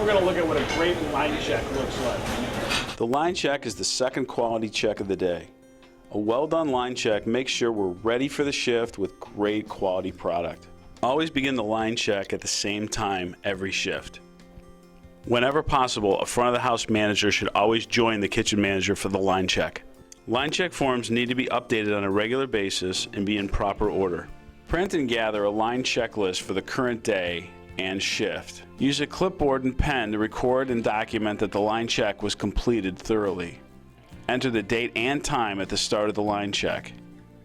we're going to look at what a great line check looks like. The line check is the second quality check of the day. A well-done line check makes sure we're ready for the shift with great quality product. Always begin the line check at the same time every shift. Whenever possible, a front of the house manager should always join the kitchen manager for the line check. Line check forms need to be updated on a regular basis and be in proper order. Print and gather a line checklist for the current day and shift. Use a clipboard and pen to record and document that the line check was completed thoroughly. Enter the date and time at the start of the line check.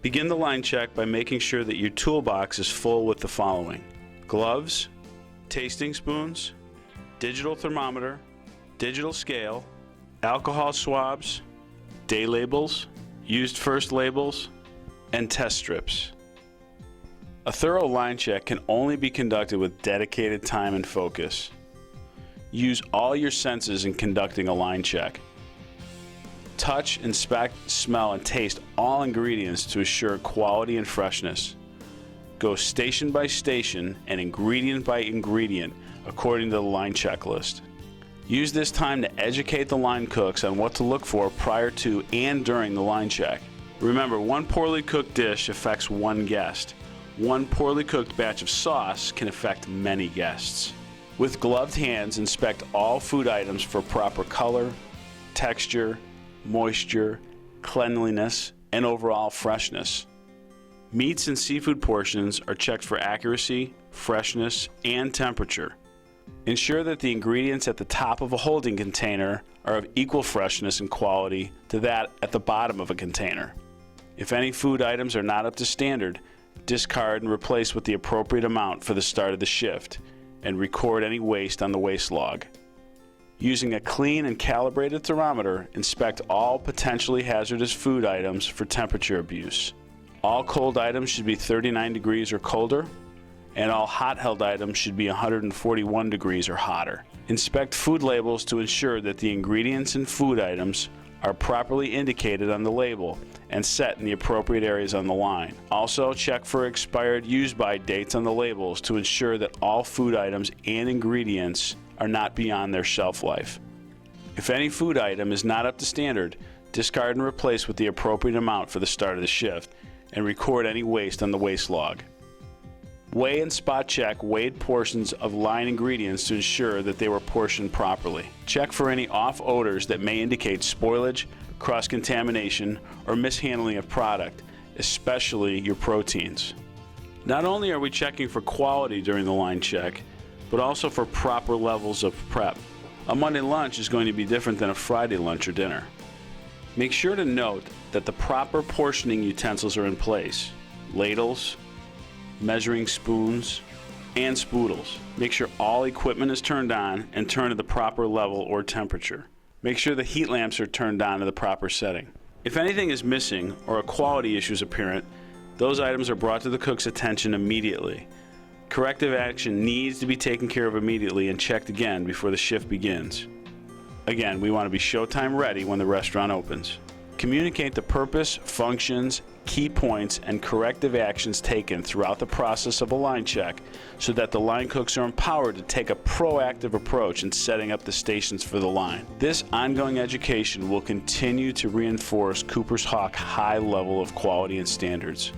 Begin the line check by making sure that your toolbox is full with the following: gloves, tasting spoons, digital thermometer, digital scale, alcohol swabs, day labels, used first labels, and test strips. A thorough line check can only be conducted with dedicated time and focus. Use all your senses in conducting a line check. Touch, inspect, smell, and taste all ingredients to assure quality and freshness. Go station by station and ingredient by ingredient according to the line checklist. Use this time to educate the line cooks on what to look for prior to and during the line check. Remember, one poorly cooked dish affects one guest. One poorly cooked batch of sauce can affect many guests. With gloved hands, inspect all food items for proper color, texture, moisture, cleanliness, and overall freshness. Meats and seafood portions are checked for accuracy, freshness, and temperature. Ensure that the ingredients at the top of a holding container are of equal freshness and quality to that at the bottom of a container. If any food items are not up to standard, discard and replace with the appropriate amount for the start of the shift, and record any waste on the waste log. Using a clean and calibrated thermometer, inspect all potentially hazardous food items for temperature abuse. All cold items should be 39 degrees or colder, and all hot-held items should be 141 degrees or hotter. Inspect food labels to ensure that the ingredients in food items are properly indicated on the label and set in the appropriate areas on the line. Also, check for expired use-by dates on the labels to ensure that all food items and ingredients are not beyond their shelf life. If any food item is not up to standard, discard and replace with the appropriate amount for the start of the shift, and record any waste on the waste log. Weigh and spot check weighed portions of line ingredients to ensure that they were portioned properly. Check for any off odors that may indicate spoilage, cross-contamination, or mishandling of product, especially your proteins. Not only are we checking for quality during the line check, but also for proper levels of prep. A Monday lunch is going to be different than a Friday lunch or dinner. Make sure to note that the proper portioning utensils are in place: ladles, measuring spoons, and spoodles. Make sure all equipment is turned on and turned to the proper level or temperature. Make sure the heat lamps are turned on to the proper setting. If anything is missing or a quality issue is apparent, those items are brought to the cook's attention immediately. Corrective action needs to be taken care of immediately and checked again before the shift begins. Again, we want to be showtime ready when the restaurant opens. Communicate the purpose, functions, key points, and corrective actions taken throughout the process of a line check so that the line cooks are empowered to take a proactive approach in setting up the stations for the line. This ongoing education will continue to reinforce Cooper's Hawk high level of quality and standards.